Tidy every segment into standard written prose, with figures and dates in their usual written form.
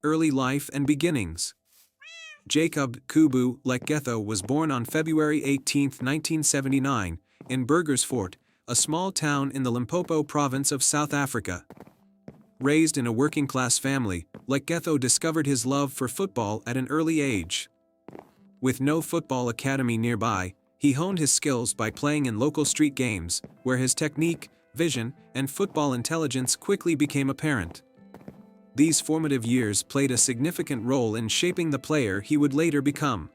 Early life and beginnings. Jacob Kubu Lekgetho was born on February 18, 1979, in Burgersfort, a small town in the Limpopo province of South Africa. Raised in a working-class family, Lekgetho discovered his love for football at an early age. With no football academy nearby, he honed his skills by playing in local street games, where his technique, vision, and football intelligence quickly became apparent. These formative years played a significant role in shaping the player he would later become.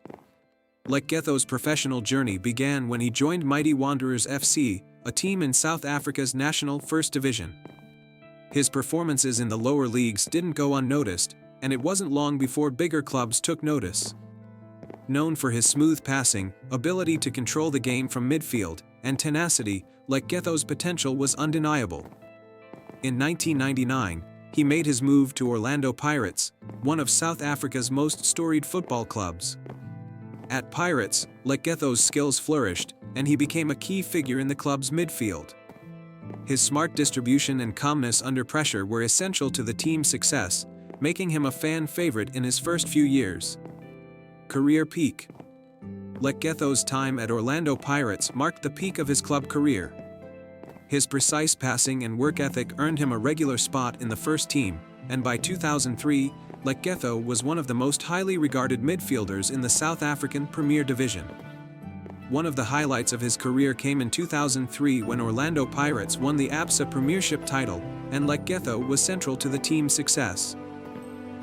Lekgetho's professional journey began when he joined Mighty Wanderers FC, a team in South Africa's National First Division. His performances in the lower leagues didn't go unnoticed, and it wasn't long before bigger clubs took notice. Known for his smooth passing, ability to control the game from midfield, and tenacity, Lekgetho's potential was undeniable. In 1999, he made his move to Orlando Pirates, one of South Africa's most storied football clubs. At Pirates, Lekgetho's skills flourished, and he became a key figure in the club's midfield. His smart distribution and calmness under pressure were essential to the team's success, making him a fan favorite in his first few years. Career peak. Lekgetho's time at Orlando Pirates marked the peak of his club career. His precise passing and work ethic earned him a regular spot in the first team, and by 2003, Lekgetho was one of the most highly regarded midfielders in the South African Premier Division. One of the highlights of his career came in 2003 when Orlando Pirates won the ABSA Premiership title, and Lekgetho was central to the team's success.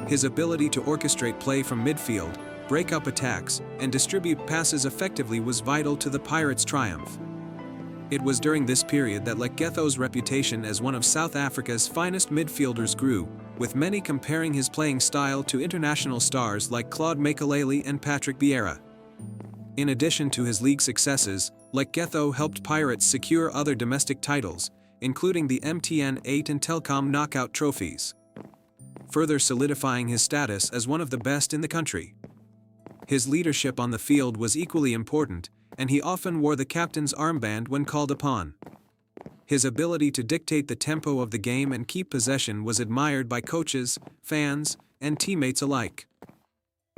His ability to orchestrate play from midfield, break up attacks, and distribute passes effectively was vital to the Pirates' triumph. It was during this period that Lekgetho's reputation as one of South Africa's finest midfielders grew, with many comparing his playing style to international stars like Claude Makelele and Patrick Vieira. In addition to his league successes, Lekgetho helped Pirates secure other domestic titles, including the MTN 8 and Telkom knockout trophies, further solidifying his status as one of the best in the country. His leadership on the field was equally important, and he often wore the captain's armband when called upon. His ability to dictate the tempo of the game and keep possession was admired by coaches, fans, and teammates alike.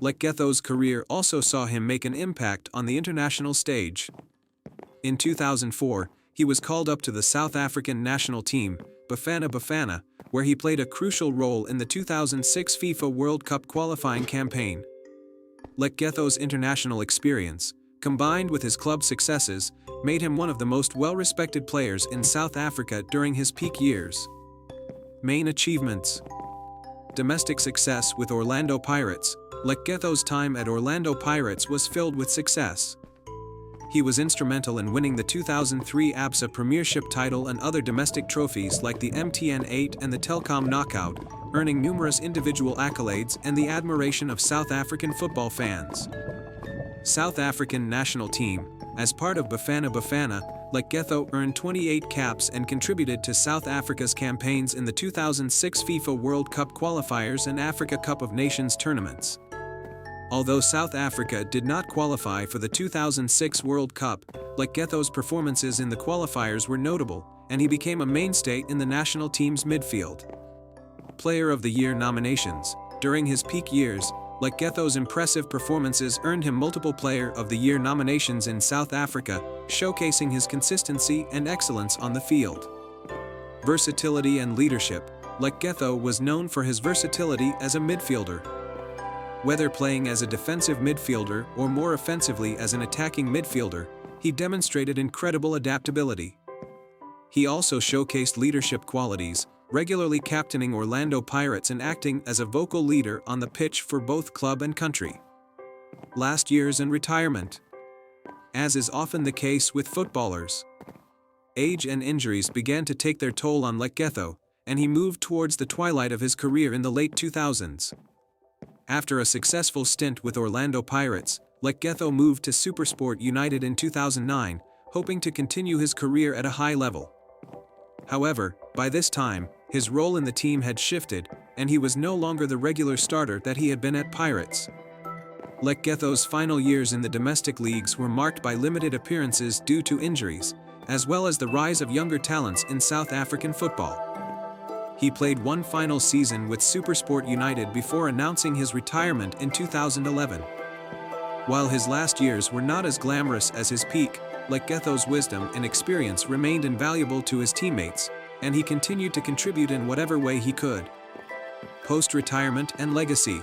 Lekgetho's career also saw him make an impact on the international stage. In 2004, he was called up to the South African national team, Bafana Bafana, where he played a crucial role in the 2006 FIFA World Cup qualifying campaign. Lekgetho's international experience, combined with his club successes, made him one of the most well-respected players in South Africa during his peak years. Main achievements. Domestic success with Orlando Pirates. Lekgetho's time at Orlando Pirates was filled with success. He was instrumental in winning the 2003 ABSA Premiership title and other domestic trophies like the MTN 8 and the Telkom knockout, earning numerous individual accolades and the admiration of South African football fans. South African national team. As part of Bafana Bafana, Lekgetho earned 28 caps and contributed to South Africa's campaigns in the 2006 FIFA World Cup qualifiers and Africa Cup of Nations tournaments. Although South Africa did not qualify for the 2006 World Cup, Lekgetho's performances in the qualifiers were notable, and he became a mainstay in the national team's midfield. Player of the Year nominations. During his peak years, Lekgetho's impressive performances earned him multiple Player of the Year nominations in South Africa, showcasing his consistency and excellence on the field. Versatility and leadership. Lekgetho was known for his versatility as a midfielder. Whether playing as a defensive midfielder or more offensively as an attacking midfielder, he demonstrated incredible adaptability. He also showcased leadership qualities, regularly captaining Orlando Pirates and acting as a vocal leader on the pitch for both club and country. Last years and retirement. As is often the case with footballers, age and injuries began to take their toll on Lekgetho, and he moved towards the twilight of his career in the late 2000s. After a successful stint with Orlando Pirates, Lekgetho moved to SuperSport United in 2009, hoping to continue his career at a high level. However, by this time, his role in the team had shifted, and he was no longer the regular starter that he had been at Pirates. Lekgetho's final years in the domestic leagues were marked by limited appearances due to injuries, as well as the rise of younger talents in South African football. He played one final season with SuperSport United before announcing his retirement in 2011. While his last years were not as glamorous as his peak, Lekgetho's wisdom and experience remained invaluable to his teammates, and he continued to contribute in whatever way he could. Post-retirement and legacy.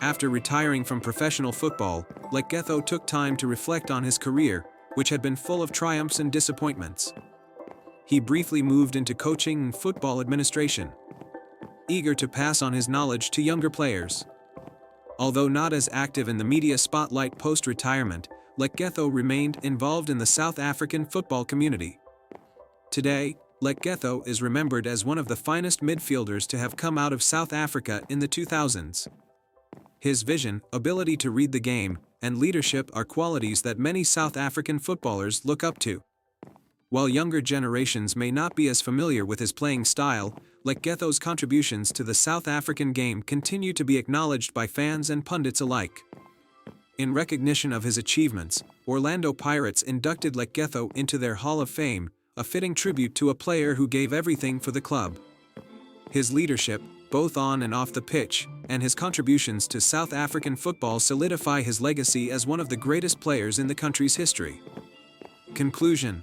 After retiring from professional football, Lekgetho took time to reflect on his career, which had been full of triumphs and disappointments. He briefly moved into coaching and football administration, eager to pass on his knowledge to younger players. Although not as active in the media spotlight post-retirement, Lekgetho remained involved in the South African football community. Today, Lekgetho is remembered as one of the finest midfielders to have come out of South Africa in the 2000s. His vision, ability to read the game, and leadership are qualities that many South African footballers look up to. While younger generations may not be as familiar with his playing style, Lekgetho's contributions to the South African game continue to be acknowledged by fans and pundits alike. In recognition of his achievements, Orlando Pirates inducted Lekgetho into their Hall of Fame, a fitting tribute to a player who gave everything for the club. His leadership, both on and off the pitch, and his contributions to South African football solidify his legacy as one of the greatest players in the country's history. Conclusion.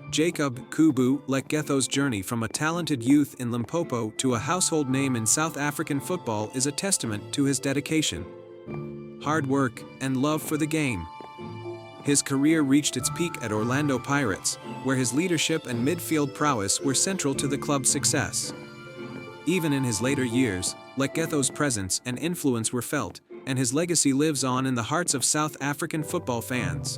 Jacob Kubu Lekgetho's journey from a talented youth in Limpopo to a household name in South African football is a testament to his dedication, hard work, and love for the game. His career reached its peak at Orlando Pirates, where his leadership and midfield prowess were central to the club's success. Even in his later years, Lekgetho's presence and influence were felt, and his legacy lives on in the hearts of South African football fans.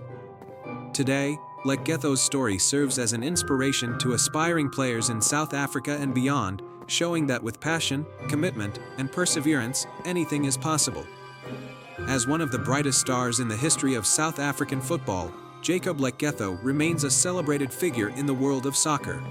Today, Lekgetho's story serves as an inspiration to aspiring players in South Africa and beyond, showing that with passion, commitment, and perseverance, anything is possible. As one of the brightest stars in the history of South African football, Jacob Lekgetho remains a celebrated figure in the world of soccer.